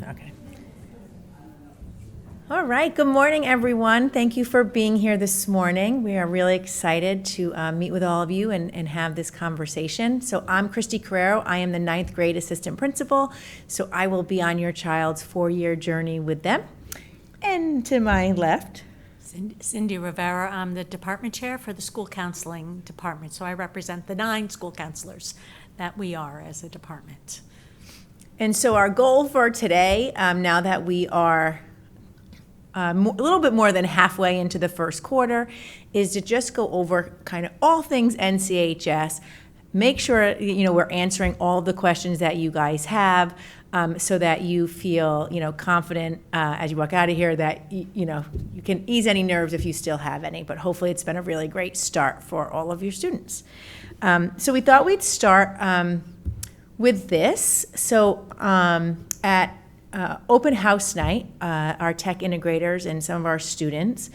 Okay. All right. Good morning, everyone. Thank you for being here this morning. We are really excited to meet with all of you and have this conversation. So I'm Christy Carrero. I am the 9th grade assistant principal. So I will be on your child's 4-year journey with them. And to my left, Cindy Rivera. I'm the department chair for the school counseling department. So I represent the 9 school counselors that we are as a department. and so our goal for today, now that we are a little bit more than halfway into the first quarter, is to just go over kind of all things NCHS, make sure we're answering all the questions that you guys have, so that you feel confident as you walk out of here that you can ease any nerves if you still have any. But hopefully it's been a really great start for all of your students. So we thought we'd start with this. So at open house night, our tech integrators and some of our students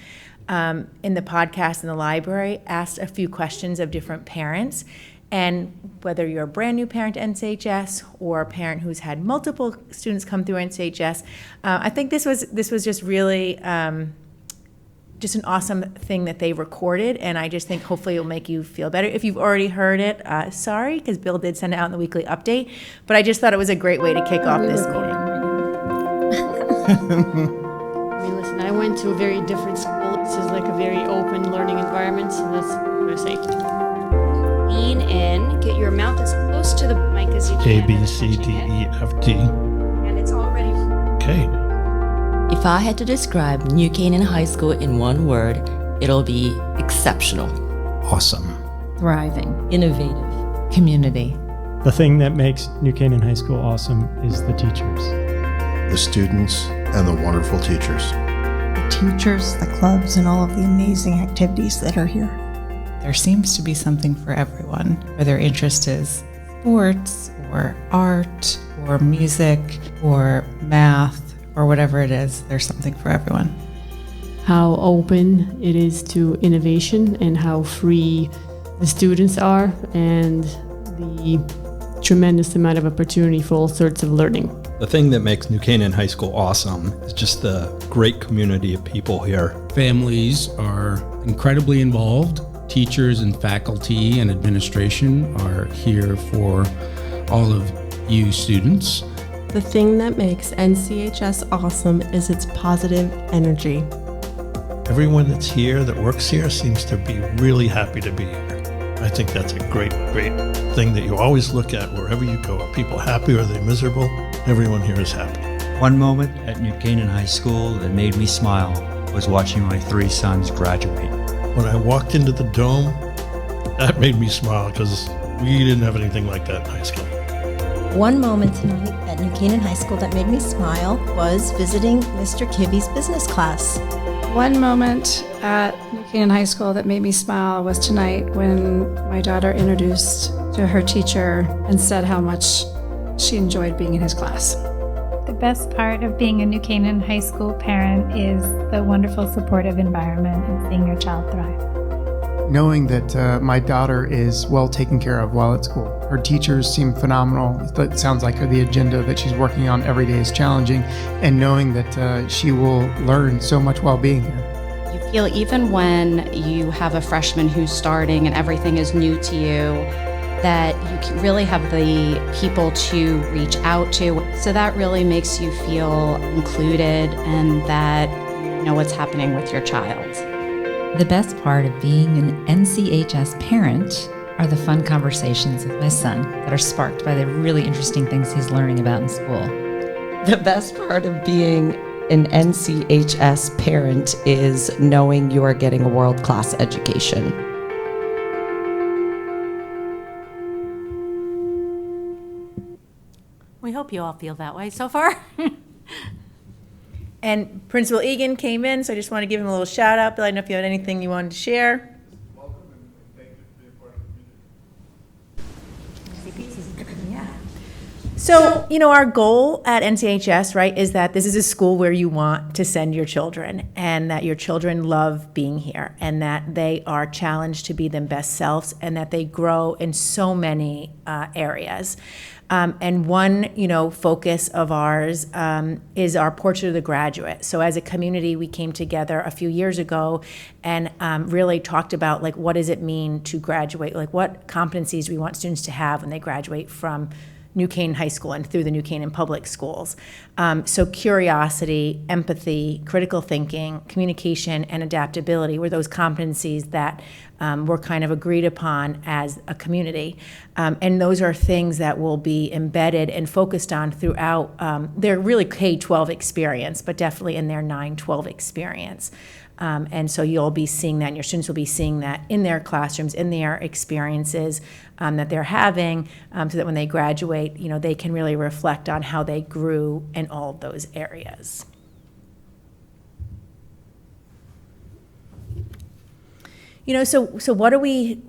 in the podcast in the library asked a few questions of different parents. And whether you're a brand new parent to NCHS or a parent who's had multiple students come through NCHS, I think this was just really just an awesome thing that they recorded, and I just think hopefully it'll make you feel better. If you've already heard it, sorry, because Bill did send it out in the weekly update, but I just thought it was a great way to kick off this meeting. Listen, I went to a very different school. This is like a very open learning environment, so that's what I'm going to say. Lean in, get your mouth as close to the mic as you can. A, B, C, D, E, F, G. And it's already... Okay. If I had to describe New Canaan High School in one word, it'll be exceptional, Awesome. Thriving. innovative. Community. The thing that makes New Canaan High School awesome is the teachers. The students and the wonderful teachers. The teachers, the clubs, and all of the amazing activities that are here. There seems to be something for everyone, whether their interest is sports or art or music or math or whatever it is, there's something for everyone. How open it is to innovation and how free the students are, and the tremendous amount of opportunity for all sorts of learning. The thing that makes New Canaan High School awesome is just the great community of people here. Families are incredibly involved. Teachers and faculty and administration are here for all of you students. The thing that makes NCHS awesome is its positive energy. Everyone that's here, that works here, seems to be really happy to be here. I think that's a great, great thing that you always look at wherever you go. Are people happy or are they miserable? Everyone here is happy. One moment at New Canaan High School that made me smile was watching my 3 sons graduate. When I walked into the dome, that made me smile because we didn't have anything like that in high school. One moment tonight at New Canaan High School that made me smile was visiting Mr. Kibbe's business class. One moment at New Canaan High School that made me smile was tonight when my daughter introduced to her teacher and said how much she enjoyed being in his class. The best part of being a New Canaan High School parent is the wonderful supportive environment and seeing your child thrive. Knowing that my daughter is well taken care of while at school. Her teachers seem phenomenal. It sounds like the agenda that she's working on every day is challenging, and knowing that she will learn so much while being here. You feel even when you have a freshman who's starting and everything is new to you, that you really have the people to reach out to. So that really makes you feel included and that you know what's happening with your child. The best part of being an NCHS parent are the fun conversations with my son that are sparked by the really interesting things he's learning about in school. The best part of being an NCHS parent is knowing you are getting a world-class education. We hope you all feel that way so far. And Principal Egan came in, so I just want to give him a little shout out. Bill, I don't know if you had anything you wanted to share. So, our goal at NCHS, right, is that this is a school where you want to send your children, and that your children love being here, and that they are challenged to be their best selves, and that they grow in so many areas. And one, focus of ours is our Portrait of the Graduate. So as a community, we came together a few years ago and really talked about, like, what does it mean to graduate? Like, what competencies do we want students to have when they graduate from New Canaan High School and through the New Canaan Public Schools. So curiosity, empathy, critical thinking, communication, and adaptability were those competencies that were kind of agreed upon as a community. And those are things that will be embedded and focused on throughout their really K-12 experience, but definitely in their 9-12 experience. And so you'll be seeing that, and your students will be seeing that in their classrooms, in their experiences that they're having, so that when they graduate, they can really reflect on how they grew in all of those areas. So what do we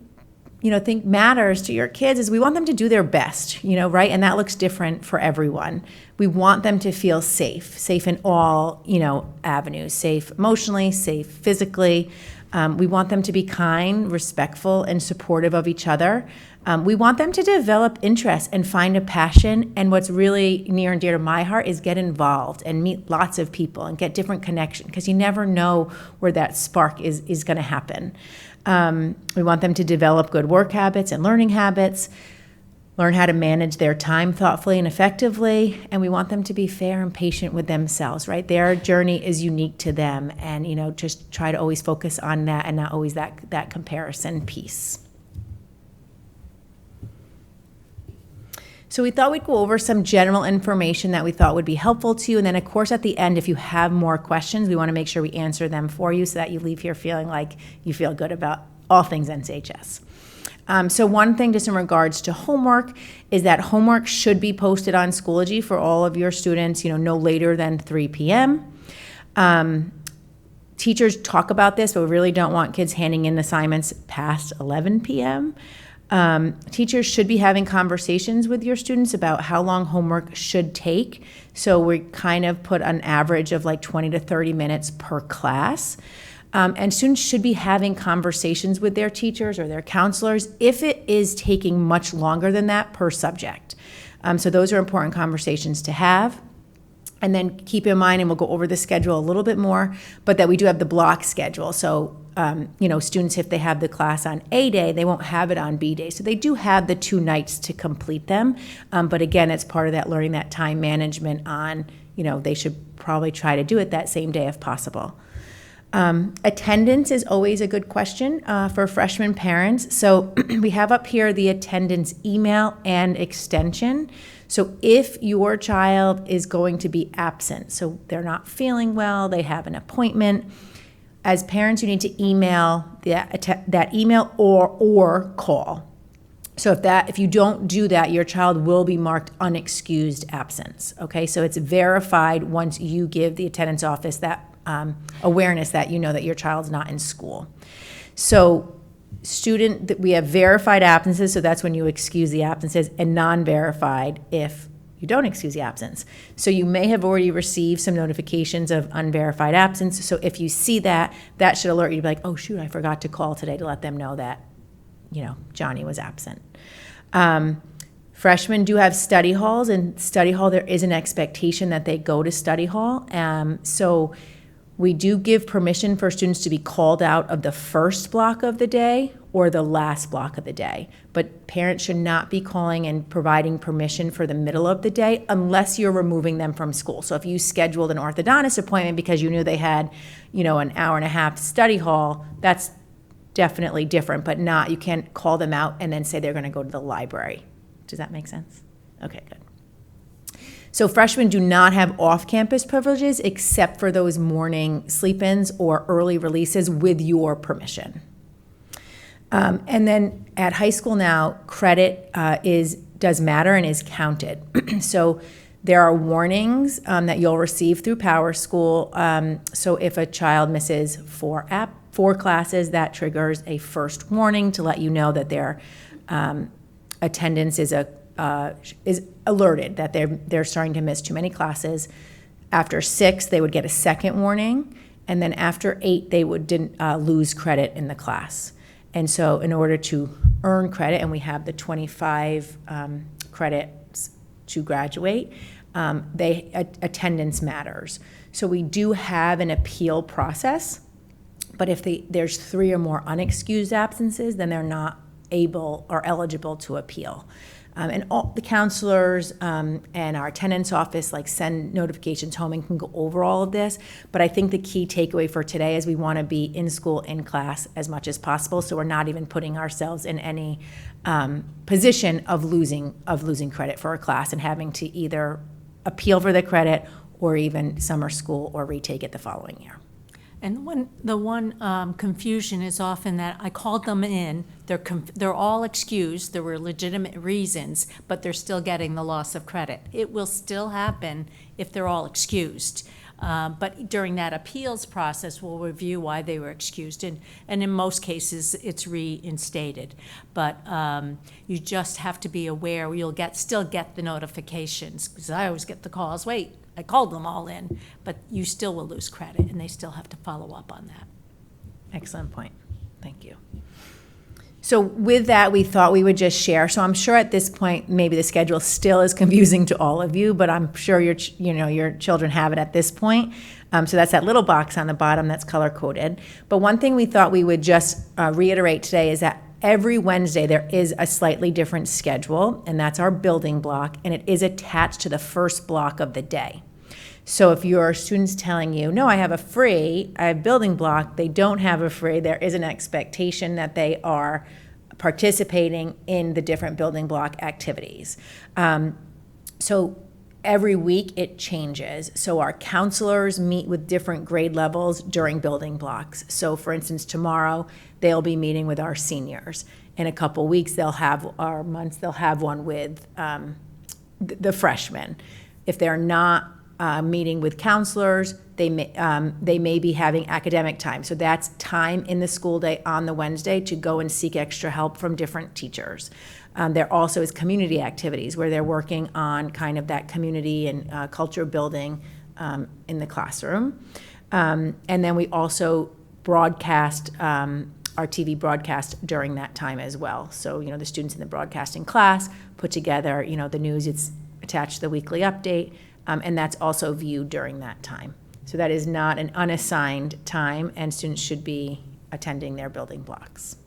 think matters to your kids is we want them to do their best, right? And that looks different for everyone. We want them to feel safe in all, avenues, safe emotionally, safe physically. We want them to be kind, respectful, and supportive of each other. We want them to develop interest and find a passion. And what's really near and dear to my heart is get involved and meet lots of people and get different connections, because you never know where that spark is going to happen. We want them to develop good work habits and learning habits, learn how to manage their time thoughtfully and effectively, and we want them to be fair and patient with themselves, right? Their journey is unique to them, and just try to always focus on that and not always that comparison piece. So we thought we'd go over some general information that we thought would be helpful to you, and then of course at the end, if you have more questions, we want to make sure we answer them for you so that you leave here feeling like you feel good about all things NCHS. So one thing just in regards to homework is that homework should be posted on Schoology for all of your students, no later than 3 p.m. Teachers talk about this, but we really don't want kids handing in assignments past 11 p.m. Teachers should be having conversations with your students about how long homework should take. So we kind of put an average of like 20 to 30 minutes per class. And students should be having conversations with their teachers or their counselors if it is taking much longer than that per subject. So those are important conversations to have. And then keep in mind, and we'll go over the schedule a little bit more, but that we do have the block schedule. So, students, if they have the class on A day, they won't have it on B day. So they do have the 2 nights to complete them. But again, it's part of that learning that time management on, they should probably try to do it that same day if possible. Attendance is always a good question for freshman parents. So we have up here the attendance email and extension. So if your child is going to be absent, so they're not feeling well, they have an appointment, as parents, you need to email that email or call. So if you don't do that, your child will be marked unexcused absence. Okay, so it's verified once you give the attendance office that awareness that that your child's not in school. So we have verified absences, so that's when you excuse the absences, and non-verified if you don't excuse the absence. So you may have already received some notifications of unverified absence. So if you see that should alert you to be like, oh shoot, I forgot to call today to let them know that, Johnny was absent. Freshmen do have study halls, and study hall, there is an expectation that they go to study hall. So we do give permission for students to be called out of the first block of the day or the last block of the day. But parents should not be calling and providing permission for the middle of the day unless you're removing them from school. So if you scheduled an orthodontist appointment because you knew they had, an hour and a half study hall, that's definitely different, but you can't call them out and then say they're going to go to the library. Does that make sense? Okay, good. So freshmen do not have off-campus privileges except for those morning sleep-ins or early releases with your permission. And then at high school now, credit does matter and is counted. So there are warnings that you'll receive through Power School. So if a child misses 4 classes, that triggers a first warning to let you know that their attendance is alerted that they're starting to miss too many classes. After 6, they would get a second warning, and then after 8, they would lose credit in the class. And so in order to earn credit, and we have the 25 credits to graduate, attendance matters. So we do have an appeal process, but if there's 3 or more unexcused absences, then they're not able or eligible to appeal. And all the counselors and our attendance office send notifications home and can go over all of this. But I think the key takeaway for today is we want to be in school, in class as much as possible. So we're not even putting ourselves in any position of losing credit for a class and having to either appeal for the credit or even summer school or retake it the following year. And the one confusion is often that I called them in, they're all excused, there were legitimate reasons, but they're still getting the loss of credit. It will still happen if they're all excused. But during that appeals process, we'll review why they were excused, and in most cases, it's reinstated. But you just have to be aware, you'll still get the notifications, because I always get the calls, wait, I called them all in, but you still will lose credit, and they still have to follow up on that. Excellent point. Thank you. So with that, we thought we would just share. So I'm sure at this point, maybe the schedule still is confusing to all of you, but I'm sure your children have it at this point. So that's that little box on the bottom that's color coded. But one thing we thought we would just reiterate today is that every Wednesday there is a slightly different schedule, and that's our building block, and it is attached to the first block of the day. So if your student's telling you, no, I have building block, they don't have a free, there is an expectation that they are participating in the different building block activities. So every week it changes. So our counselors meet with different grade levels during building blocks. So for instance, tomorrow they'll be meeting with our seniors. In a couple weeks they'll have one with the freshmen. If they're not meeting with counselors, they may be having academic time. So that's time in the school day on the Wednesday to go and seek extra help from different teachers. There also is community activities where they're working on kind of that community and culture building in the classroom. And then we also broadcast our TV broadcast during that time as well. So, the students in the broadcasting class put together, the news, it's attached to the weekly update. And that's also viewed during that time. So that is not an unassigned time, and students should be attending their building blocks.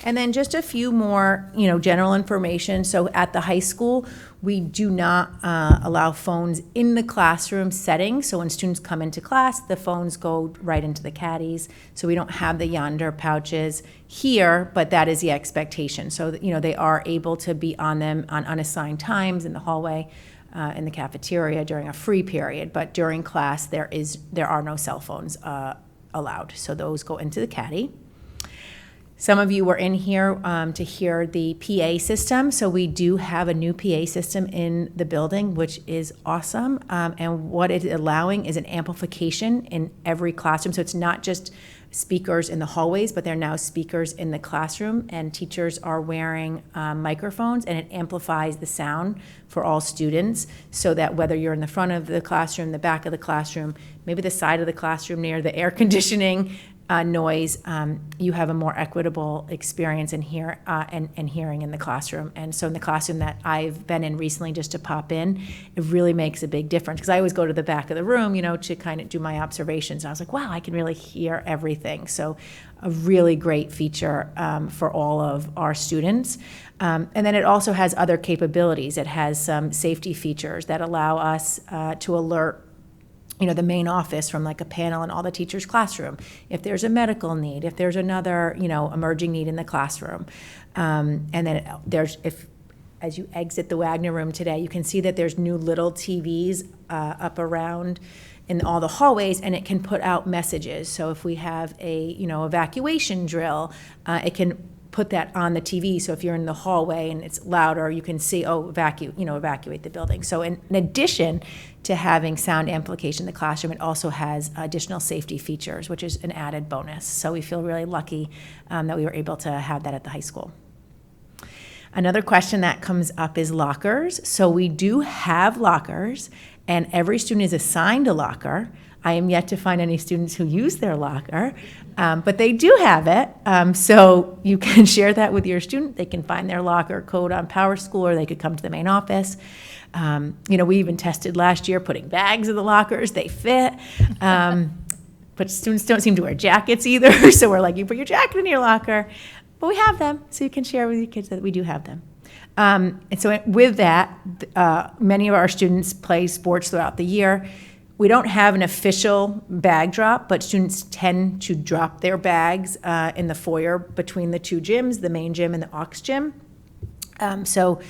And then just a few more, general information. So at the high school, we do not allow phones in the classroom setting. So when students come into class, the phones go right into the caddies. So we don't have the yonder pouches here, but that is the expectation. So, they are able to be on them on unassigned times in the hallway, in the cafeteria during a free period. But during class, there are no cell phones allowed. So those go into the caddy. Some of you were in here to hear the PA system. So we do have a new PA system in the building, which is awesome. And what it's allowing is an amplification in every classroom. So it's not just speakers in the hallways, but they're now speakers in the classroom. And teachers are wearing microphones, and it amplifies the sound for all students so that whether you're in the front of the classroom, the back of the classroom, maybe the side of the classroom near the air conditioning, noise, you have a more equitable experience in hearing in the classroom. And so in the classroom that I've been in recently, just to pop in, it really makes a big difference, because I always go to the back of the room, to kind of do my observations. And I was like, wow, I can really hear everything. So a really great feature for all of our students. And then it also has other capabilities. It has some safety features that allow us to alert the main office from like a panel in all the teachers' classroom, if there's a medical need, if there's another, emerging need in the classroom. And then as you exit the Wagner room today, you can see that there's new little TVs up around in all the hallways, and it can put out messages. So if we have a, evacuation drill, it can put that on the TV. So if you're in the hallway and it's louder, you can see, evacuate the building. So in addition to having sound amplification in the classroom, it also has additional safety features, which is an added bonus. So we feel really lucky that we were able to have that at the high school. Another question that comes up is lockers. So we do have lockers, and every student is assigned a locker. I am yet to find any students who use their locker, but they do have it. So you can share that with your student. They can find their locker code on PowerSchool, or they could come to the main office. We even tested last year putting bags in the lockers. They fit. But students don't seem to wear jackets either. So we're like, you put your jacket in your locker. But we have them, so you can share with your kids that we do have them. And so with that, many of our students play sports throughout the year. We don't have an official bag drop, but students tend to drop their bags in the foyer between the two gyms, the main gym and the aux gym. So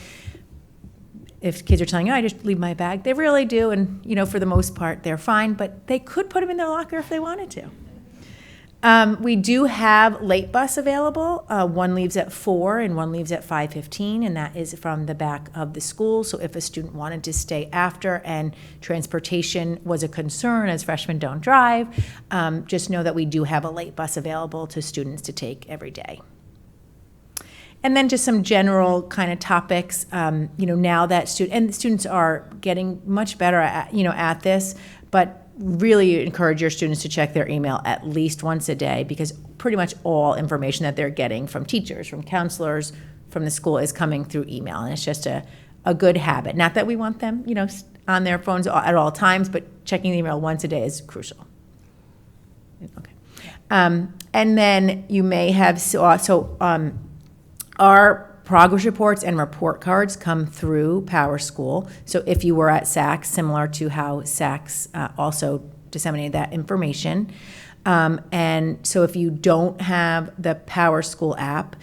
if kids are telling you, I just leave my bag, they really do, and for the most part, they're fine, but they could put them in their locker if they wanted to. We do have late bus available. One leaves at 4 and one leaves at 5:15, and that is from the back of the school. So if a student wanted to stay after and transportation was a concern, as freshmen don't drive, just know that we do have a late bus available to students to take every day. And then just some general kind of topics, now that students are getting much better at this, but really encourage your students to check their email at least once a day, because pretty much all information that they're getting from teachers, from counselors, from the school is coming through email. And it's just a good habit. Not that we want them, on their phones at all times, but checking the email once a day is crucial. Okay. And then you may have, our progress reports and report cards come through PowerSchool. So if you were at SACS, similar to how SACS also disseminated that information. And so if you don't have the PowerSchool app,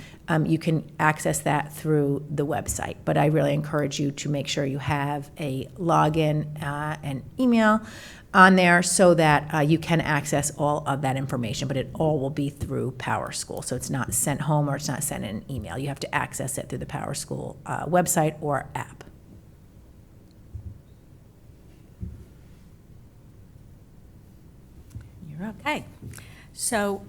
you can access that through the website. But I really encourage you to make sure you have a login and email on there so that you can access all of that information, but it all will be through PowerSchool. So it's not sent home or it's not sent in an email. You have to access it through the PowerSchool website or app. You're okay. So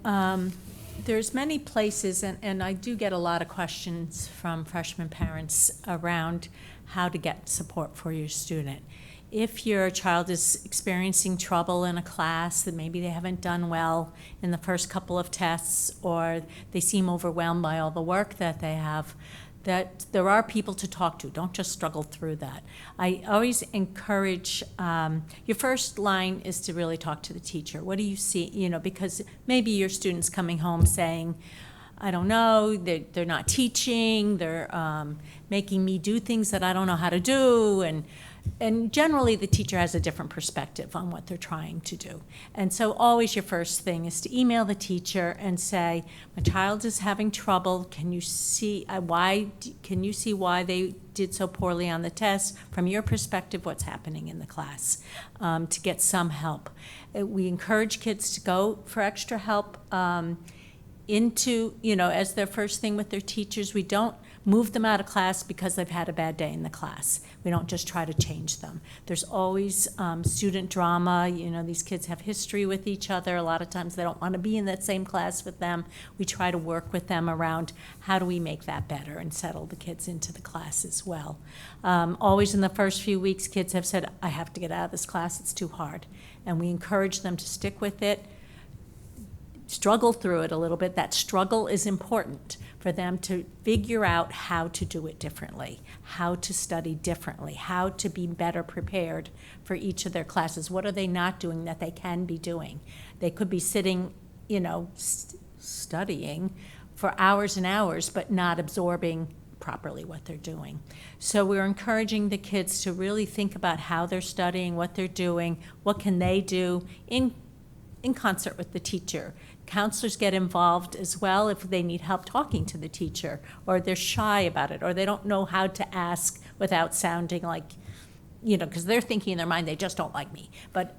there's many places, and I do get a lot of questions from freshman parents around how to get support for your student. If your child is experiencing trouble in a class, that maybe they haven't done well in the first couple of tests, or they seem overwhelmed by all the work that they have, that there are people to talk to. Don't just struggle through that. I always encourage, your first line is to really talk to the teacher. What do you see, because maybe your student's coming home saying, I don't know, they're not teaching, they're making me do things that I don't know how to do, and generally the teacher has a different perspective on what they're trying to do. And so always your first thing is to email the teacher and say, my child is having trouble, can you see why they did so poorly on the test? From your perspective, what's happening in the class, to get some help. We encourage kids to go for extra help as their first thing with their teachers. We don't move them out of class because they've had a bad day in the class. We don't just try to change them. There's always student drama. These kids have history with each other. A lot of times they don't want to be in that same class with them. We try to work with them around how do we make that better and settle the kids into the class as well. Always in the first few weeks, kids have said, I have to get out of this class, it's too hard. And we encourage them to stick with it, struggle through it a little bit. That struggle is important for them to figure out how to do it differently, how to study differently, how to be better prepared for each of their classes. What are they not doing that they can be doing? They could be sitting, studying for hours and hours, but not absorbing properly what they're doing. So we're encouraging the kids to really think about how they're studying, what they're doing, what can they do in concert with the teacher. Counselors get involved as well if they need help talking to the teacher, or they're shy about it, or they don't know how to ask without sounding like, because they're thinking in their mind, they just don't like me. But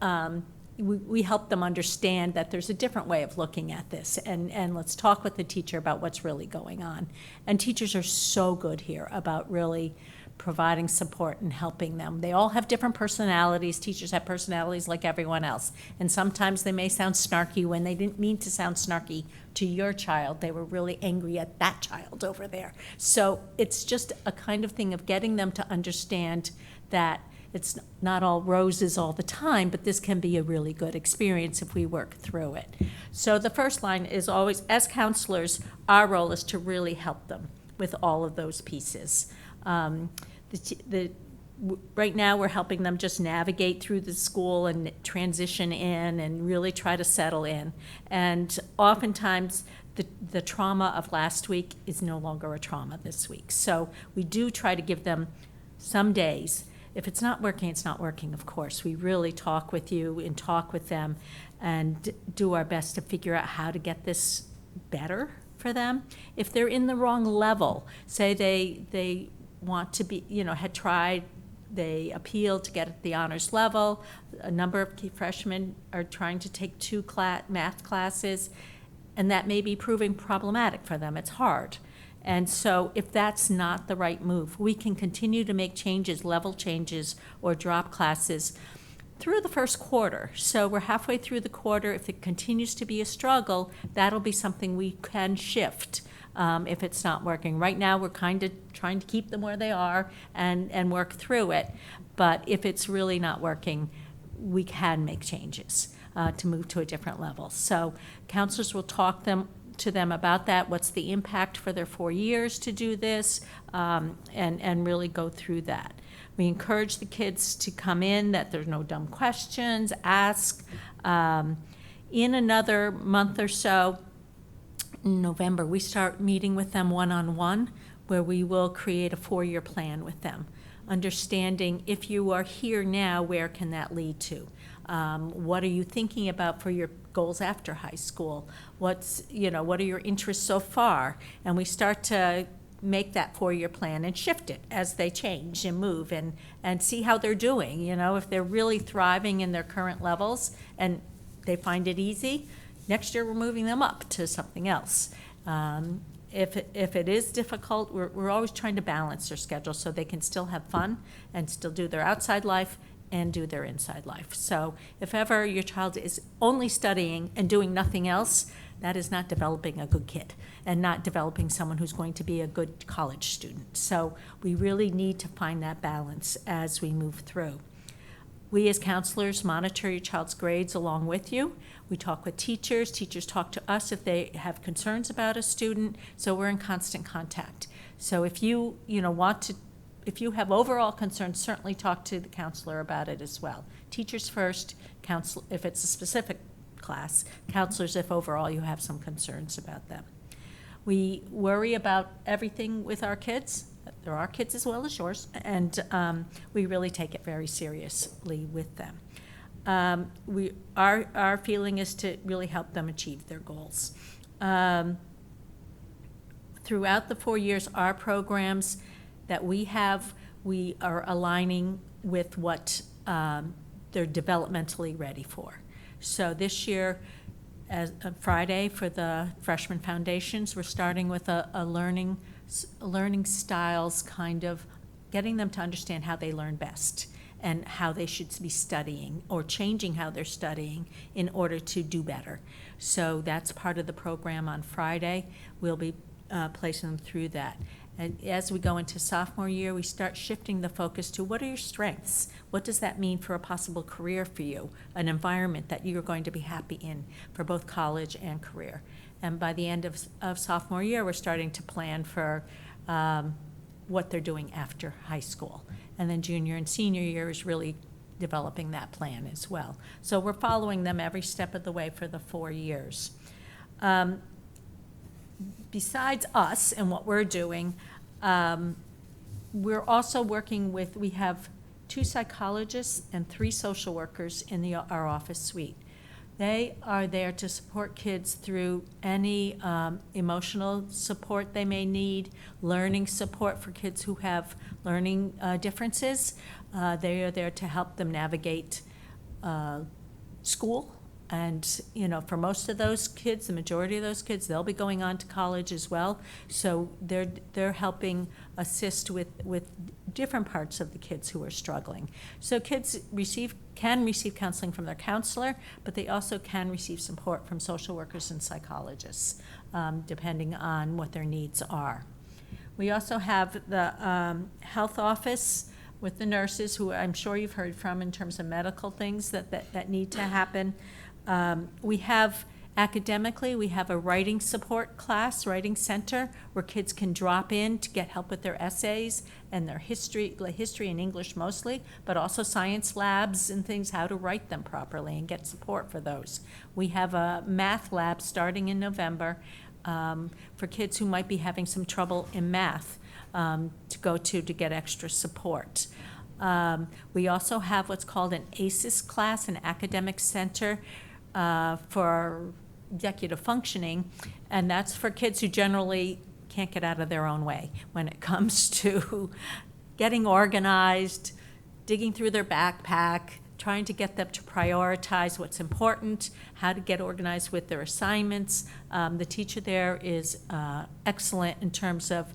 we help them understand that there's a different way of looking at this, and let's talk with the teacher about what's really going on. And teachers are so good here about really providing support and helping them. They all have different personalities. Teachers have personalities like everyone else. And sometimes they may sound snarky when they didn't mean to sound snarky to your child. They were really angry at that child over there. So it's just a kind of thing of getting them to understand that it's not all roses all the time, but this can be a really good experience if we work through it. So the first line is always, as counselors, our role is to really help them with all of those pieces. Right now, we're helping them just navigate through the school and transition in and really try to settle in. And oftentimes, the trauma of last week is no longer a trauma this week. So we do try to give them some days. If it's not working, it's not working, of course. We really talk with you and talk with them and do our best to figure out how to get this better for them. If they're in the wrong level, say they want to be, had tried, they appealed to get at the honors level, a number of freshmen are trying to take 2 math classes, and that may be proving problematic for them. It's hard. And so if that's not the right move, we can continue to make changes, level changes, or drop classes through the first quarter. So we're halfway through the quarter. If it continues to be a struggle, that'll be something we can shift if it's not working. Right now, we're kind of trying to keep them where they are and work through it. But if it's really not working, we can make changes to move to a different level. So counselors will talk to them about that, what's the impact for their 4 years to do this, and really go through that. We encourage the kids to come in, that there's no dumb questions, ask. In another month or so, in November, we start meeting with them one-on-one, where we will create a 4-year plan with them, understanding if you are here now, where can that lead to? What are you thinking about for your goals after high school? What are your interests so far? And we start to make that 4-year plan and shift it as they change and move and see how they're doing. If they're really thriving in their current levels and they find it easy, next year we're moving them up to something else. If it is difficult, we're always trying to balance their schedule so they can still have fun and still do their outside life and do their inside life. So if ever your child is only studying and doing nothing else, that is not developing a good kid and not developing someone who's going to be a good college student. So we really need to find that balance as we move through. We as counselors monitor your child's grades along with you. We talk with teachers. Teachers talk to us if they have concerns about a student. So we're in constant contact. So if you if you have overall concerns, certainly talk to the counselor about it as well. Teachers first, counsel if it's a specific class, counselors if overall you have some concerns about them. We worry about everything with our kids. They're our kids as well as yours, and we really take it very seriously with them. Our feeling is to really help them achieve their goals. Throughout the 4 years, our programs that we are aligning with what they're developmentally ready for. So this year, as Friday for the freshman foundations, we're starting with a learning styles, kind of getting them to understand how they learn best and how they should be studying or changing how they're studying in order to do better. So that's part of the program on Friday. We'll be placing them through that. And as we go into sophomore year, we start shifting the focus to what are your strengths? What does that mean for a possible career for you? An environment that you're going to be happy in for both college and career. And by the end of sophomore year, we're starting to plan for what they're doing after high school. And then junior and senior year is really developing that plan as well. So we're following them every step of the way for the 4 years. Besides us and what we're doing, we're also working we have 2 psychologists and 3 social workers in our office suite. They are there to support kids through any emotional support they may need, learning support for kids who have learning differences. They are there to help them navigate school. And, for most of those kids, the majority of those kids, they'll be going on to college as well. So they're helping assist with different parts of the kids who are struggling. So kids can receive counseling from their counselor, but they also can receive support from social workers and psychologists, depending on what their needs are. We also have the health office with the nurses, who I'm sure you've heard from in terms of medical things that need to happen. We have academically, we have a writing support class, writing center, where kids can drop in to get help with their essays and their history and English mostly, but also science labs and things, how to write them properly and get support for those. We have a math lab starting in November for kids who might be having some trouble in math to go to get extra support. We also have what's called an ACES class, an academic center for executive functioning, and that's for kids who generally can't get out of their own way when it comes to getting organized, digging through their backpack, trying to get them to prioritize what's important, how to get organized with their assignments. The teacher there is excellent in terms of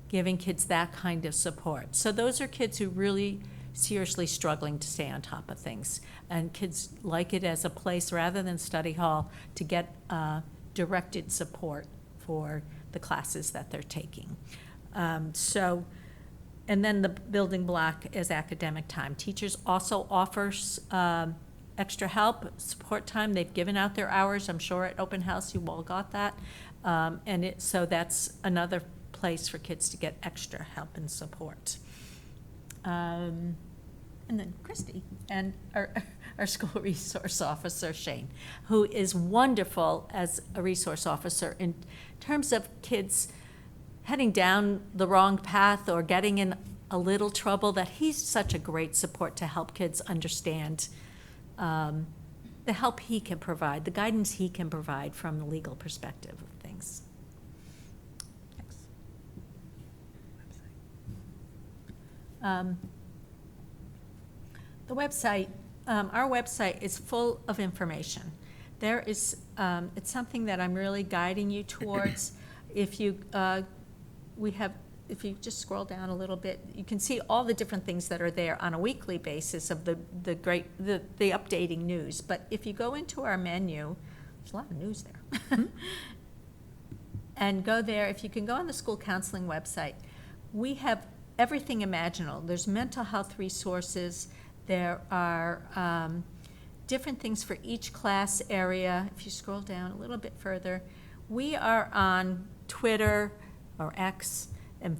giving kids that kind of support. So those are kids who really seriously struggling to stay on top of things. And kids like it as a place, rather than study hall, to get directed support for the classes that they're taking. And then the building block is academic time. Teachers also offers extra help, support time. They've given out their hours. I'm sure at open house you all got that. So that's another place for kids to get extra help and support. And then Christy and our school resource officer, Shane, who is wonderful as a resource officer in terms of kids heading down the wrong path or getting in a little trouble, that he's such a great support to help kids understand the help he can provide, the guidance he can provide from the legal perspective of things. The website, our website is full of information. There is, it's something that I'm really guiding you towards. If you, if you just scroll down a little bit, you can see all the different things that are there on a weekly basis of the updating news. But if you go into our menu, there's a lot of news there. And go there, if you can go on the school counseling website, we have everything imaginable. There's mental health resources. There are different things for each class area. If you scroll down a little bit further, we are on Twitter or X and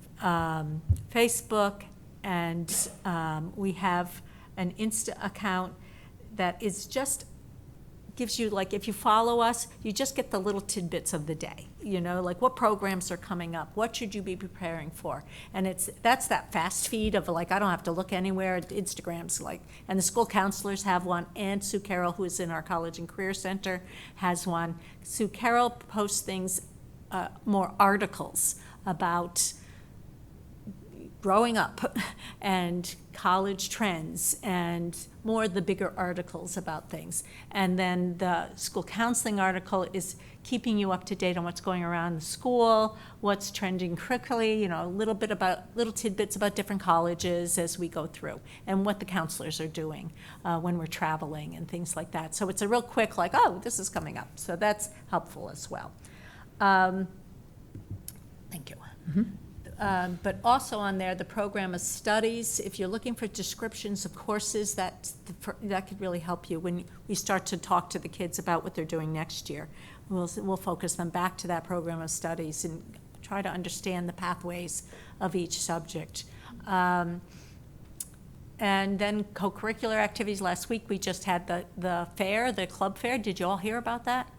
Facebook, and we have an Insta account that is just gives you, like, if you follow us, you just get the little tidbits of the day, you know, like what programs are coming up, what should you be preparing for, and that's that fast feed of, like, I don't have to look anywhere. Instagram's like, and the school counselors have one, and Sue Carroll, who is in our College and Career Center, has one. Sue Carroll posts things, more articles about growing up and college trends and more the bigger articles about things. And then the school counseling article is keeping you up to date on what's going around the school, what's trending curricularly, you know, a little bit about, little tidbits about different colleges as we go through, and what the counselors are doing when we're traveling and things like that. So it's a real quick, like, oh, this is coming up. So that's helpful as well. Thank you. Mm-hmm. But also on there, the program of studies. If you're looking for descriptions of courses, that could really help you when we start to talk to the kids about what they're doing next year. We'll focus them back to that program of studies and try to understand the pathways of each subject. And then co-curricular activities. Last week we just had the fair, the club fair. Did you all hear about that?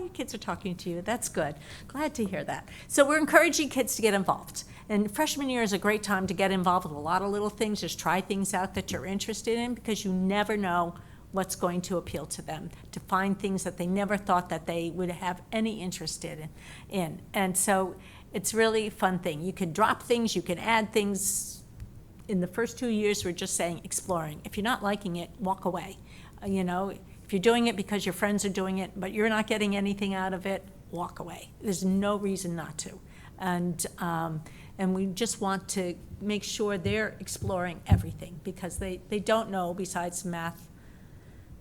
Your kids are talking to you. That's good. Glad to hear that. So we're encouraging kids to get involved. And freshman year is a great time to get involved with a lot of little things. Just try things out that you're interested in, because you never know what's going to appeal to them, to find things that they never thought that they would have any interest in. And so it's really a fun thing. You can drop things, you can add things. In the first 2 years, we're just saying exploring. If you're not liking it, walk away. You know, if you're doing it because your friends are doing it, but you're not getting anything out of it, walk away. There's no reason not to. And we just want to make sure they're exploring everything, because they don't know, besides math,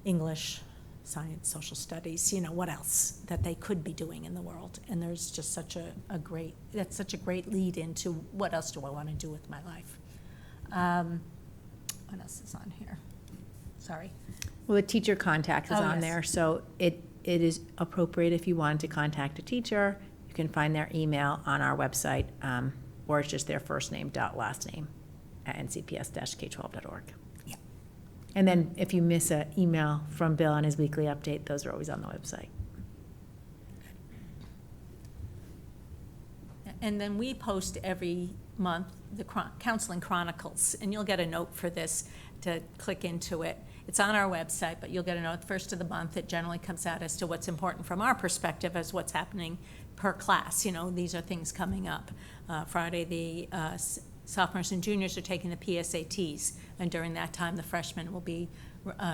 English, science, social studies, you know, what else that they could be doing in the world. And there's just that's such a great lead into what else do I want to do with my life. What else is on here? Sorry. Well, the teacher contact is Oh, on yes. there, so it is appropriate if you wanted to contact a teacher. You can find their email on our website, or it's just their first name dot last name at ncps-k12.org. Yeah. And then if you miss an email from Bill on his weekly update, those are always on the website. And then we post every month the Counseling Chronicles, and you'll get a note for this to click into it. It's on our website, but you'll get a note first of the month. It generally comes out as to what's important from our perspective as what's happening per class. You know, these are things coming up. Friday, the sophomores and juniors are taking the PSATs, and during that time, the freshmen will be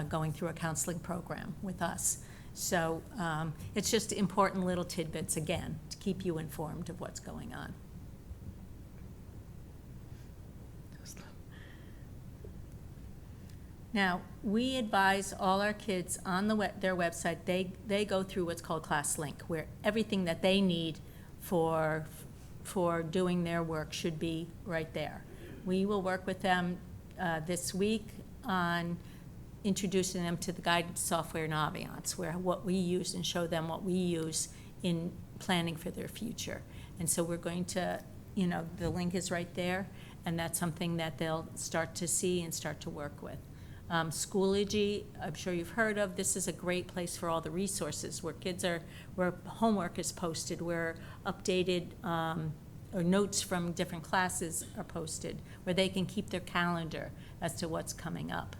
going through a counseling program with us. So it's just important little tidbits, again, to keep you informed of what's going on. Now, we advise all our kids on their website, they go through what's called Class Link, where everything that they need for doing their work should be right there. We will work with them this week on introducing them to the guidance software Naviance, where what we use, and show them what we use in planning for their future. And so we're going to, you know, the link is right there, and that's something that they'll start to see and start to work with. Schoology, I'm sure you've heard of. This is a great place for all the resources where where homework is posted, where updated or notes from different classes are posted, where they can keep their calendar as to what's coming up.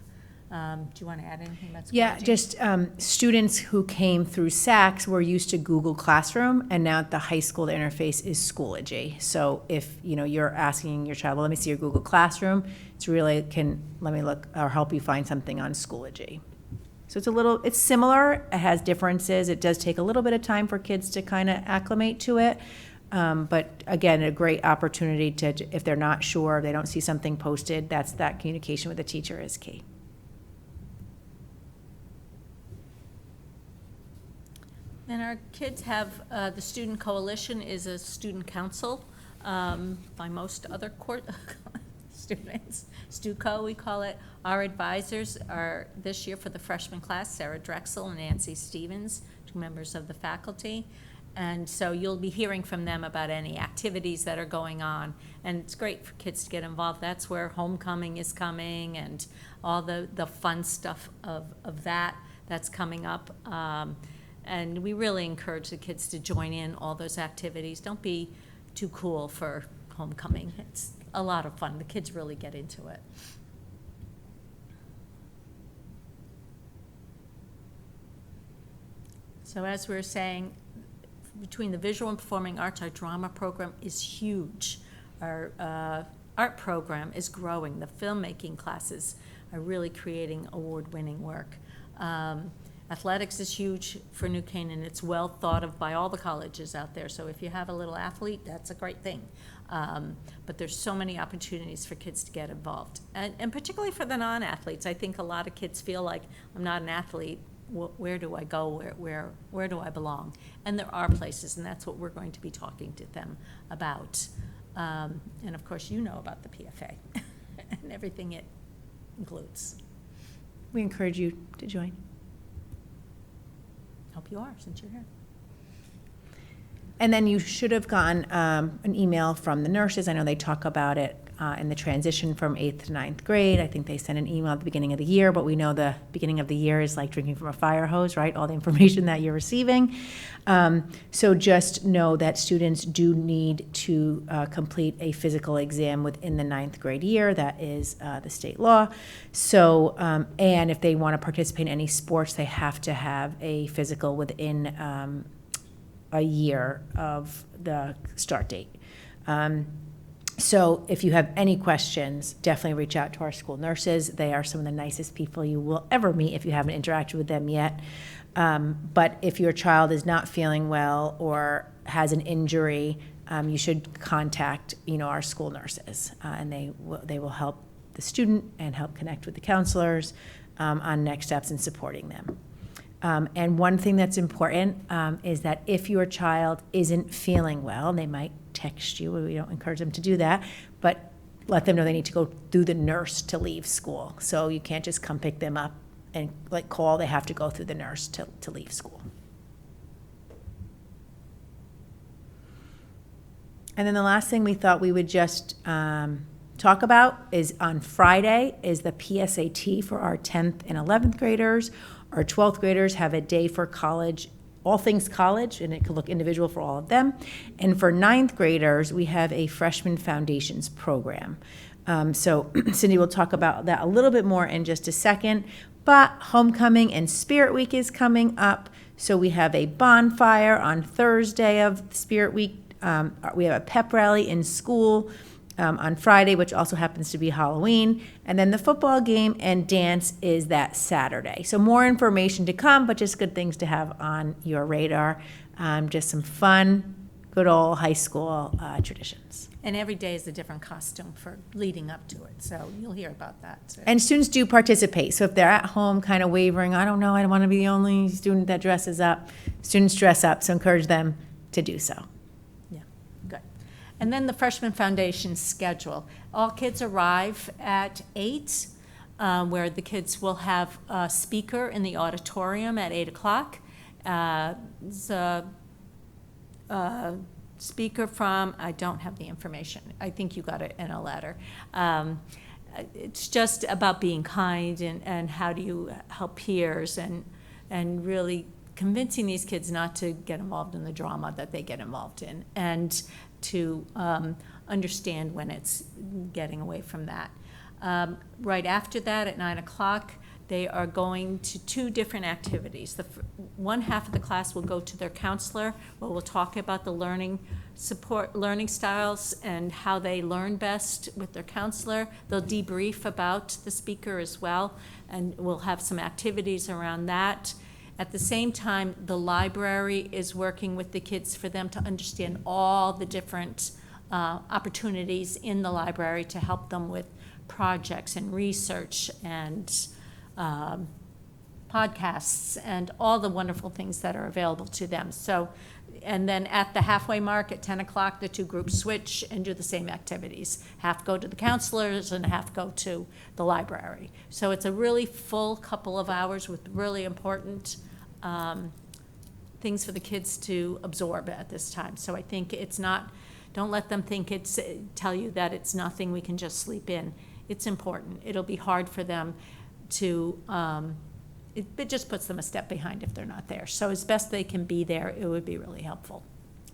Do you want to add anything about Schoology? Yeah, just students who came through SACS were used to Google Classroom, and now at the high school, the interface is Schoology. So if you're asking your child, well, let me see your Google Classroom, it's really let me look or help you find something on Schoology. So it's similar, it has differences, it does take a little bit of time for kids to kind of acclimate to it. But again, a great opportunity to, if they're not sure, they don't see something posted, that communication with the teacher is key. And our kids have, the Student Coalition is a student council by most other students. StuCo, we call it. Our advisors are this year for the freshman class, Sarah Drexel and Nancy Stevens, 2 members of the faculty. And so you'll be hearing from them about any activities that are going on. And it's great for kids to get involved. That's where homecoming is coming and all the fun stuff of that's coming up. And we really encourage the kids to join in all those activities. Don't be too cool for homecoming. It's a lot of fun. The kids really get into it. So as we were saying, between the visual and performing arts, our drama program is huge. Our art program is growing. The filmmaking classes are really creating award-winning work. Athletics is huge for New Canaan. It's well thought of by all the colleges out there. So if you have a little athlete, that's a great thing. But there's so many opportunities for kids to get involved. And particularly for the non-athletes. I think a lot of kids feel like, I'm not an athlete. Where do I go? Where do I belong? And there are places, and that's what we're going to be talking to them about. And of course, you know about the PFA and everything it includes. We encourage you to join. Hope you are, since you're here. And then you should have gotten an email from the nurses. I know they talk about it in the transition from 8th to 9th grade. I think they sent an email at the beginning of the year, but we know the beginning of the year is like drinking from a fire hose, right? All the information that you're receiving. So just know that students do need to complete a physical exam within the 9th grade year. That is the state law. So, and if they want to participate in any sports, they have to have a physical within a year of the start date. So if you have any questions, definitely reach out to our school nurses. They are some of the nicest people you will ever meet if you haven't interacted with them yet. But if your child is not feeling well or has an injury, you should contact, our school nurses, and they will help the student and help connect with the counselors on next steps in supporting them. And one thing that's important is that if your child isn't feeling well, and they might text you, we don't encourage them to do that, but let them know they need to go through the nurse to leave school. So you can't just come pick them up and like call, they have to go through the nurse to leave school. And then the last thing we thought we would just talk about is on Friday is the PSAT for our 10th and 11th graders. Our 12th graders have a day for college, all things college, and it could look individual for all of them. And for 9th graders, we have a freshman foundations program. So Cindy will talk about that a little bit more in just a second. But homecoming and Spirit Week is coming up. So we have a bonfire on Thursday of Spirit Week. We have a pep rally in school on Friday, which also happens to be Halloween. And then the football game and dance is that Saturday. So more information to come, but just good things to have on your radar. Just some fun, good old high school traditions. And every day is a different costume for leading up to it, so you'll hear about that too. And students do participate. So if they're at home kind of wavering, I don't know, I don't want to be the only student that dresses up, students dress up, so encourage them to do so. Good. And then the freshman foundation schedule. All kids arrive at 8, where the kids will have a speaker in the auditorium at 8 o'clock. Speaker from, I don't have the information. I think you got it in a letter. It's just about being kind and how do you help peers and really convincing these kids not to get involved in the drama that they get involved in and to understand when it's getting away from that. Right after that, at 9 o'clock, they are going to 2 different activities. One half of the class will go to their counselor, where we'll talk about the learning styles and how they learn best with their counselor. They'll debrief about the speaker as well, and we'll have some activities around that. At the same time, the library is working with the kids for them to understand all the different opportunities in the library to help them with projects and research and podcasts and all the wonderful things that are available to them. So, and then at the halfway mark at 10 o'clock, the 2 groups switch and do the same activities. Half go to the counselors and half go to the library. So it's a really full couple of hours with really important things for the kids to absorb at this time. So I think it's not, don't let them think tell you that it's nothing we can just sleep in. It's important. It'll be hard for them to, it just puts them a step behind if they're not there. So as best they can be there, it would be really helpful.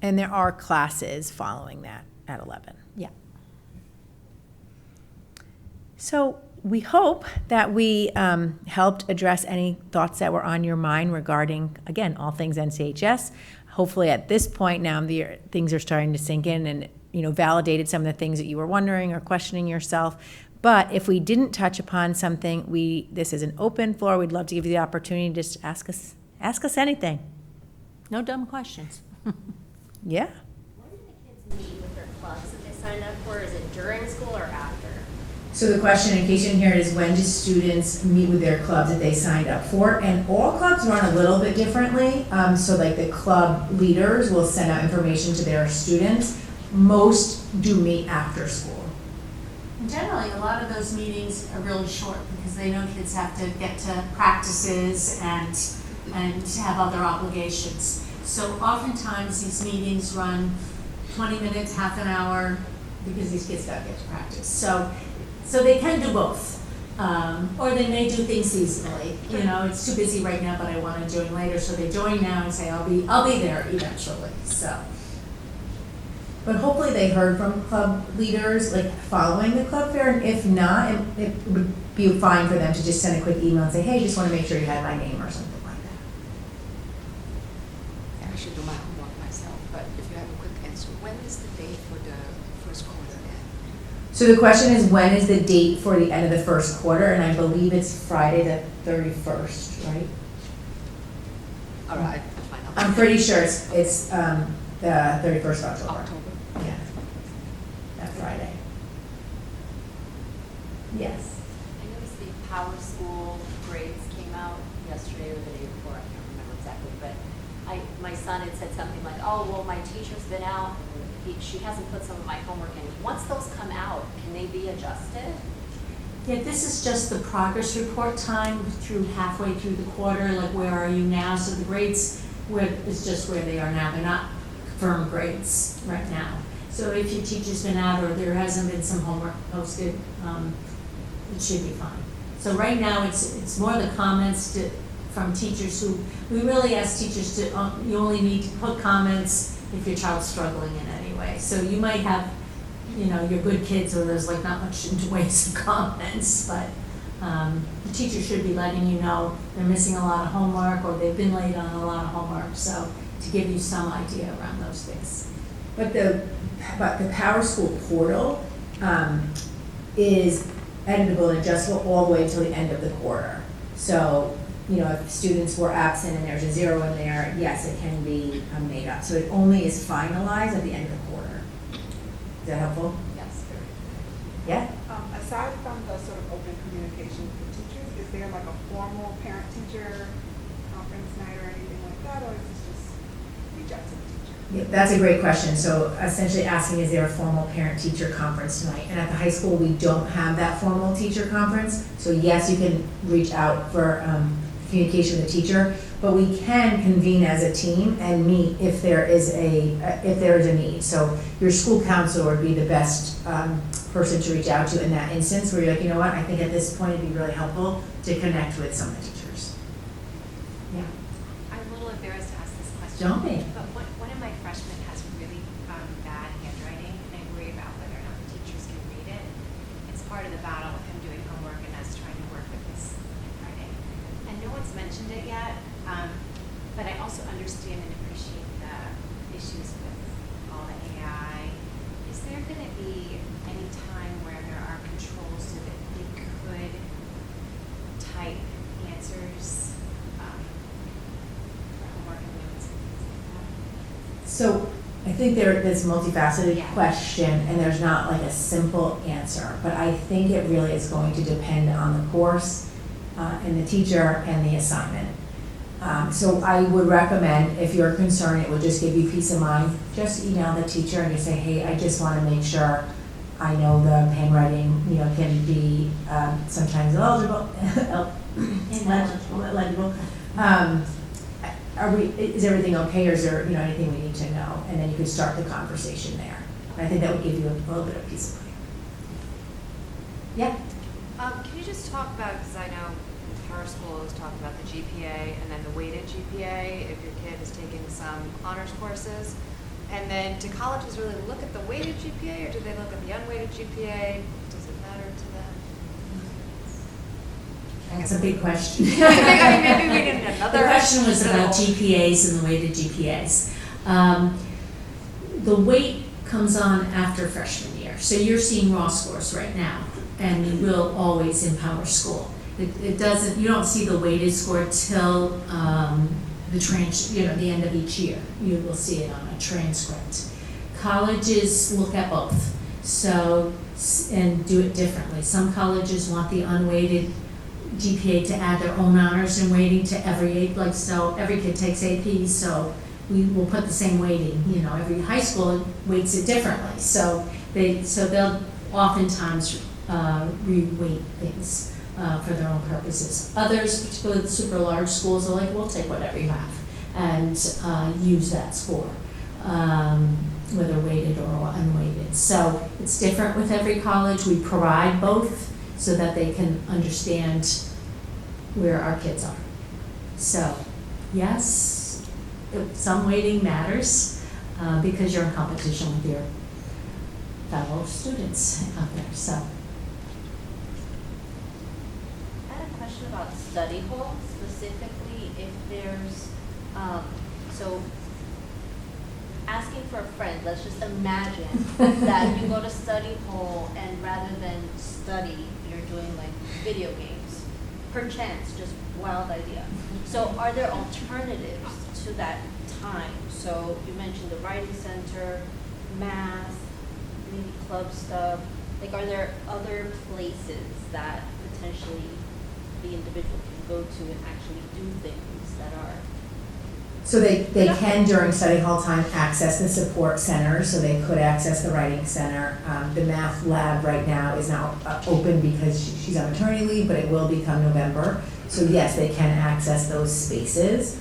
And there are classes following that at 11. Yeah. So we hope that we helped address any thoughts that were on your mind regarding, again, all things NCHS. Hopefully at this point now, things are starting to sink in and, validated some of the things that you were wondering or questioning yourself. But if we didn't touch upon something, this is an open floor. We'd love to give you the opportunity to just ask us anything. No dumb questions. Yeah. When do the kids meet with their clubs that they signed up for? Is it during school or after? So the question, in case you didn't hear it, is when do students meet with their clubs that they signed up for? And all clubs run a little bit differently. So like the club leaders will send out information to their students. Most do meet after school. Generally, a lot of those meetings are really short because they know kids have to get to practices and have other obligations. So oftentimes these meetings run 20 minutes, half an hour, because these kids got to get to practice. So they can do both. Or they may do things seasonally. It's too busy right now, but I want to join later. So they join now and say, I'll be there eventually. So. But hopefully they heard from club leaders, like following the club fair, and if not, it would be fine for them to just send a quick email and say, hey, just want to make sure you had my name or something like that. I should do my homework myself, but if you have a quick answer, when is the date for the first quarter end? So the question is, when is the date for the end of the first quarter? And I believe it's Friday the 31st, right? All right, I'll find out. I'm pretty sure it's the 31st of October. Yeah, that Friday. Yes. I noticed the Power School grades came out yesterday or the day before, I can't remember exactly, but my son had said something like, oh, well, my teacher's been out she hasn't put some of my homework in. Once those come out, can they be adjusted? Yeah, this is just the progress report time through halfway through the quarter, like where are you now? So the grades is just where they are now. They're not firm grades right now. So if your teacher's been out or there hasn't been some homework posted, it should be fine. So right now, it's more the comments from teachers who, we really ask teachers to, you only need to put comments if your child's struggling in any way. So you might have, your good kids where there's like not much in ways of comments, but the teacher should be letting you know they're missing a lot of homework or they've been late on a lot of homework, so to give you some idea around those things. But the Power School portal is editable and adjustable all the way until the end of the quarter. So, if students were absent and there's a 0 in there, yes, it can be made up. So it only is finalized at the end of the quarter. Is that helpful? Yes. Yeah? Aside from the sort of open communication with teachers, is there like a formal parent-teacher conference night or anything like that, or is this just reach out to the teacher? Yeah, that's a great question. So essentially asking, is there a formal parent-teacher conference tonight? And at the high school, we don't have that formal teacher conference. So yes, you can reach out for communication with the teacher, but we can convene as a team and meet if there is a need. So your school counselor would be the best person to reach out to in that instance, where you're like, you know what, I think at this point it'd be really helpful to connect with some of the teachers. Yeah. I'm a little embarrassed to ask this question. Don't be. But one of my freshmen has really bad handwriting, and I worry about whether or not the teachers can read it. It's part of the battle with him doing homework and us trying to work with his handwriting. And no one's mentioned it yet, but I also understand and appreciate the issues with all the AI. Is there going to be any time where there are controls so that they could type answers for homework and notes and things like that? So I think there's a multifaceted question, and there's not like a simple answer, but I think it really is going to depend on the course and the teacher and the assignment. So I would recommend, if you're concerned, it will just give you peace of mind, just email the teacher and just say, hey, I just want to make sure I know the handwriting, can be sometimes illegible. Is everything okay, or is there anything we need to know? And then you could start the conversation there. And I think that would give you a little bit of peace of mind. Yeah. Can you just talk about, because I know Power School is talking about the GPA and then the weighted GPA if your kid is taking some honors courses. And then do colleges really look at the weighted GPA, or do they look at the unweighted GPA? Does it matter to them? That's a big question. Maybe we need another. The question was about GPAs and the weighted GPAs. The weight comes on after freshman year. So you're seeing raw scores right now, and you will always in Power School. It doesn't, you don't see the weighted score till the end of each year. You will see it on a transcript. Colleges look at both, and do it differently. Some colleges want the unweighted GPA to add their own honors and weighting to every every kid takes AP, so we will put the same weighting. Every high school weights it differently, so they'll oftentimes re-weight things for their own purposes. Others, particularly the super large schools, are like, we'll take whatever you have and use that score, whether weighted or unweighted. So it's different with every college. We provide both so that they can understand where our kids are. So yes, some weighting matters because you're in competition with your fellow students out there. So. I had a question about study hall, specifically if there's, so asking for a friend, let's just imagine that you go to study hall and rather than study, you're doing like video games. Perchance, just wild idea. So are there alternatives to that time? So you mentioned the writing center, math, maybe club stuff. Like, are there other places that potentially the individual can go to and actually do things that are So they can during study hall time access the support center, so they could access the writing center. The math lab right now is now open because she's on maternity leave, but it will become November. So yes, they can access those spaces.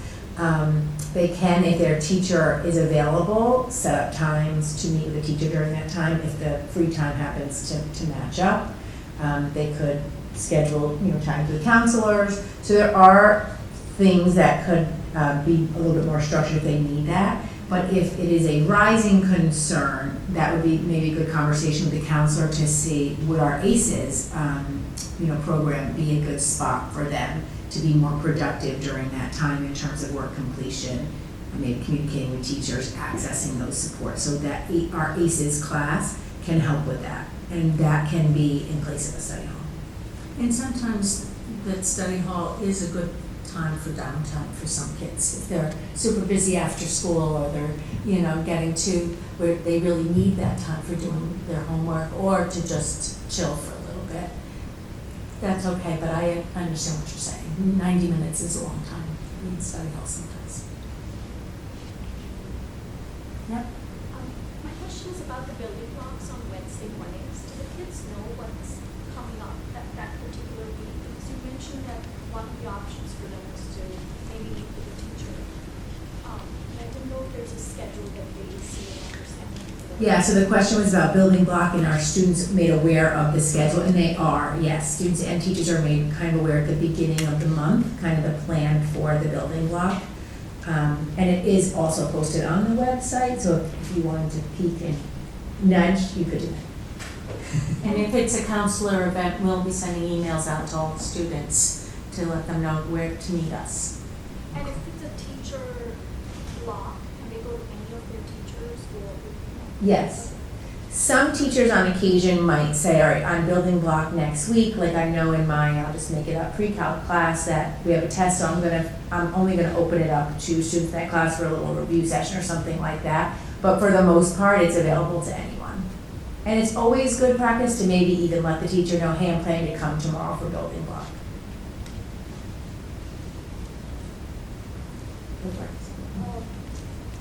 They can, if their teacher is available, set up times to meet with the teacher during that time if the free time happens to match up. They could schedule, time for the counselors. So there are things that could be a little bit more structured if they need that. But if it is a rising concern, that would be maybe a good conversation with the counselor to see would our ACEs, program be a good spot for them to be more productive during that time in terms of work completion, maybe communicating with teachers, accessing those supports, so that our ACEs class can help with that. And that can be in place of a study hall. And sometimes that study hall is a good time for downtime for some kids. If they're super busy after school or they're, getting to where they really need that time for doing their homework or to just chill for a little bit. That's okay, but I understand what you're saying. 90 minutes is a long time in study hall sometimes. Yep. My question is about the building blocks on Wednesday mornings. Do the kids know what's coming up that particular week? Because you mentioned that one of the options for them is to maybe meet with the teacher. I don't know if there's a schedule that they see and understand. Yeah, so the question was about building block and are students made aware of the schedule? And they are, yes. Students and teachers are made kind of aware at the beginning of the month, kind of the plan for the building block. And it is also posted on the website, so if you wanted to peek and nudge, you could do that. And if it's a counselor event, we'll be sending emails out to all the students to let them know where to meet us. And if it's a teacher block, can they go to any of their teachers or? Yes. Some teachers on occasion might say, all right, on building block next week, like I know in my, I'll just make it up, pre-calc class that we have a test, so I'm only gonna open it up to students in that class for a little review session or something like that. But for the most part, it's available to anyone. And it's always good practice to maybe even let the teacher know, hey, I'm planning to come tomorrow for building block.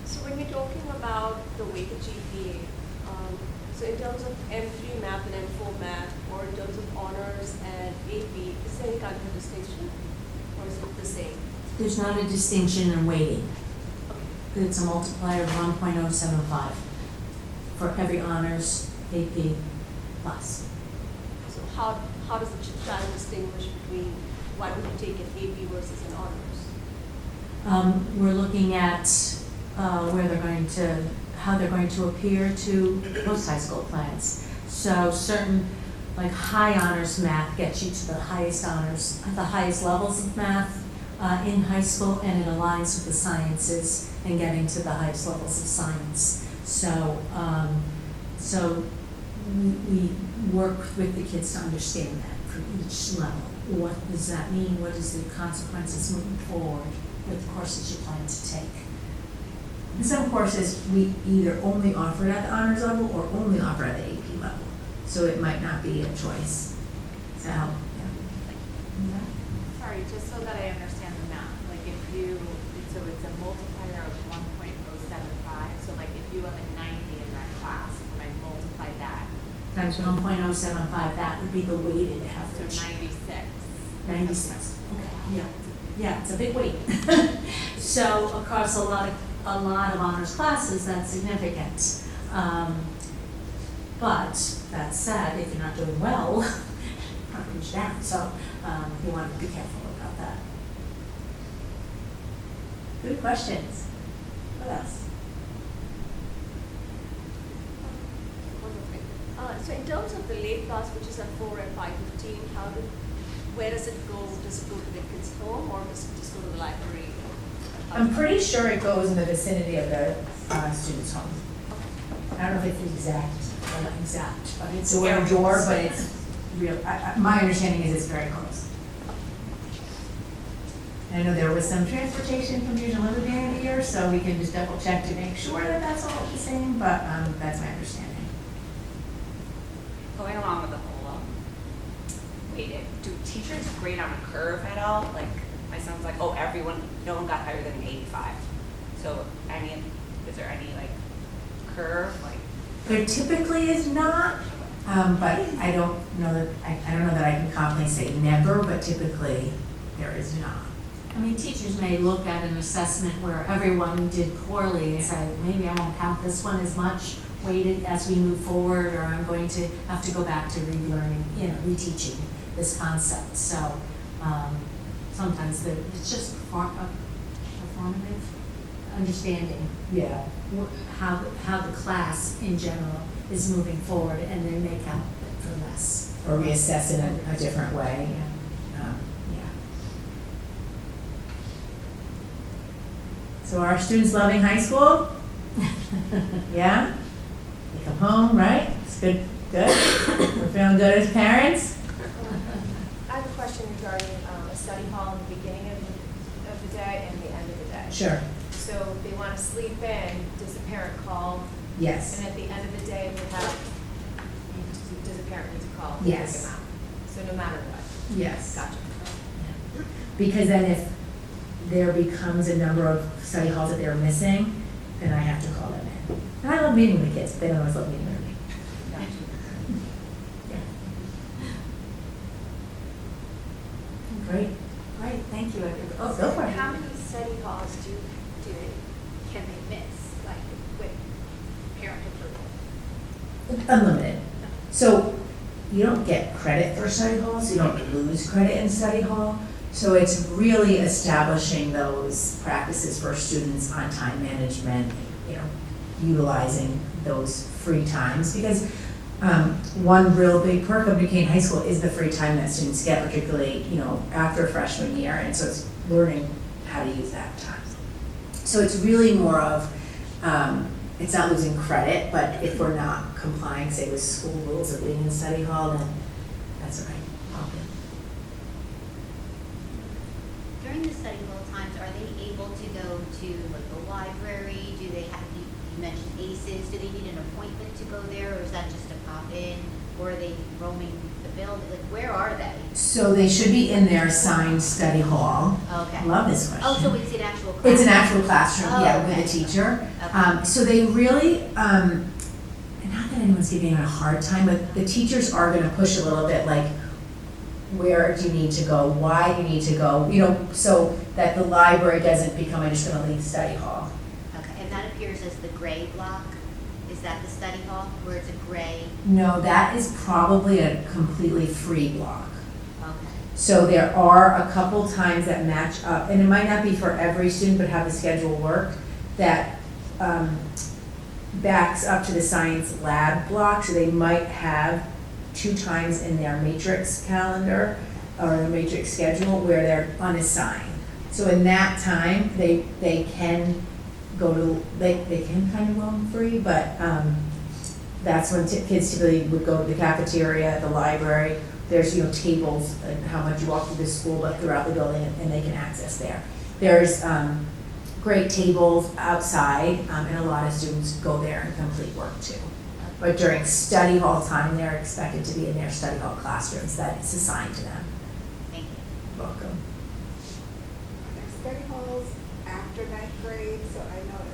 So when you're talking about the weighted GPA, so in terms of M3 math and M4 math, or in terms of honors and AP, is there any kind of a distinction, or is it the same? There's not a distinction in weighting. It's a multiplier of 1.075 for every honors AP class. So how does the child distinguish between why would you take an AP versus an honors? We're looking at how they're going to appear to post-high school plans. So certain, like high honors math gets you to the highest honors, the highest levels of math in high school, and it aligns with the sciences and getting to the highest levels of science. So, we work with the kids to understand that for each level. What does that mean? What is the consequences moving forward with the courses you plan to take? In some courses, we either only offer it at the honors level or only offer at the AP level. So it might not be a choice. So, yeah. Sorry, just so that I understand the math, like so it's a multiplier of 1.075, so like if you have a 90 in that class, when I multiply that. Times 1.075, that would be the weighted average. So 96. 96, okay, yeah, it's a big weight. So across a lot of honors classes, that's significant. But that said, if you're not doing well, probably reach down. So you want to be careful about that. Good questions. What else? So in terms of the late class, which is at 4 and 5:15, where does it go? Does it go to the kids' home or does it just go to the library? I'm pretty sure it goes in the vicinity of the student's home. I don't know if it's exact, or not exact, but it's door to door, but it's real. My understanding is it's very close. I know there was some transportation confusion a little bit in the year, so we can just double check to make sure that that's all the same, but that's my understanding. Going along with the whole weighted, do teachers grade on a curve at all? Like my son's like, oh, no one got higher than an 85. So is there any like curve, like? There typically is not, but I don't know that, I don't know that I can confidently say never, but typically there is not. I mean, teachers may look at an assessment where everyone did poorly and say, maybe I won't count this one as much weighted as we move forward, or I'm going to have to go back to relearning, reteaching this concept. So sometimes it's just performative understanding. Yeah. How the class in general is moving forward, and then they count for less. Or reassess in a different way. Yeah. So are our students loving high school? Yeah? They come home, right? It's good. Good? We're feeling good as parents? I have a question regarding a study hall in the beginning of the day and the end of the day. Sure. So if they want to sleep in, does the parent call? Yes. And at the end of the day, does the parent need to call? to Yes. take them out? So no matter what? Yes. Gotcha. Because then if there becomes a number of study halls that they're missing, then I have to call them in. And I love meeting with the kids, but they don't always love meeting with me. Great. Great, thank you. Oh, go for it. How many study halls can they miss, like with parent approval? Unlimited. So you don't get credit for study hall, so you don't lose credit in study hall. So it's really establishing those practices for students on time management, utilizing those free times. Because one real big perk of New Canaan High School is the free time that students get, particularly, after freshman year. And so it's learning how to use that time. So it's really more of, it's not losing credit, but if we're not complying, say, with school rules of being in study hall, then that's all right. During the study hall times, are they able to go to like the library? Do they have, you mentioned ACEs, do they need an appointment to go there, or is that just a pop-in? Or are they roaming the building? Like, where are they? So they should be in their assigned study hall. Okay. Love this question. Oh, so it's an actual classroom? It's an actual classroom, Oh, yeah, okay. with a teacher. Okay. So they really, and not that anyone's giving them a hard time, but the teachers are gonna push a little bit, like, where do you need to go, why do you need to go, so that the library doesn't become, I'm just gonna leave study hall. Okay, and that appears as the gray block? Is that the study hall, where it's a gray? No, that is probably a completely free block. Okay. So there are a couple times that match up, and it might not be for every student, but how the schedule worked, that backs up to the science lab block, so they might have 2 times in their matrix calendar or their matrix schedule where they're unassigned. So in that time, they can go to, they can kind of roam free, but that's when kids typically would go to the cafeteria, the library. There's, tables and how much you walk through the school, but throughout the building, and they can access there. There's great tables outside, and a lot of students go there and complete work too. But during study hall time, they're expected to be in their study hall classrooms that is assigned to them. Thank you. Welcome. Are there study halls after 9th grade? So I know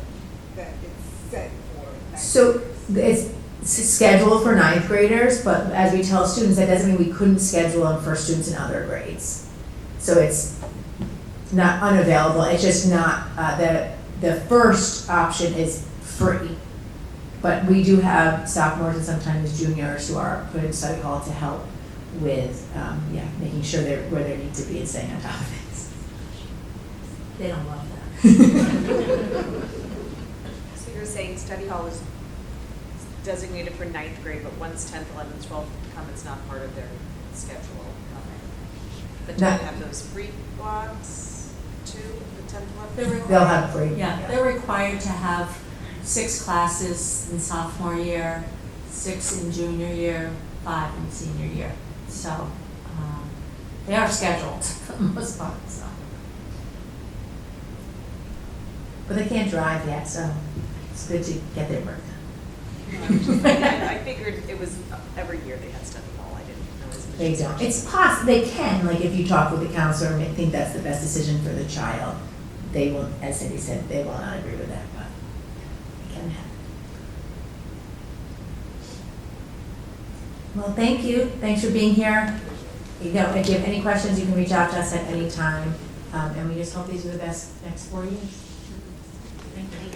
that it's set for 9th So graders. it's scheduled for 9th graders, but as we tell students, that doesn't mean we couldn't schedule them for students in other grades. So it's not unavailable, it's just not, the first option is free. But we do have sophomores and sometimes juniors who are put in study hall to help with, making sure they're where they need to be and staying on top of things. They don't love that. So you're saying study hall is designated for 9th grade, but once 10th, 11th, 12th come, it's not part of their schedule? But do they have those free blocks too, the 10th, 11th? They'll have free. Yeah, they're required to have 6 classes in sophomore year, 6 in junior year, 5 in senior year. So they are scheduled for the most part, so. But they can't drive yet, so it's good to get their work done. I figured it was every year they had study hall. I didn't realize. They don't. It's possible, they can, like if you talk with the counselor and think that's the best decision for the child, they will, as Cindy said, they will not agree with that, but it can happen. Well, thank you. Thanks for being here. You know, if you have any questions, you can reach out to us at any time. And we just hope these are the best next 4 years. Thank you.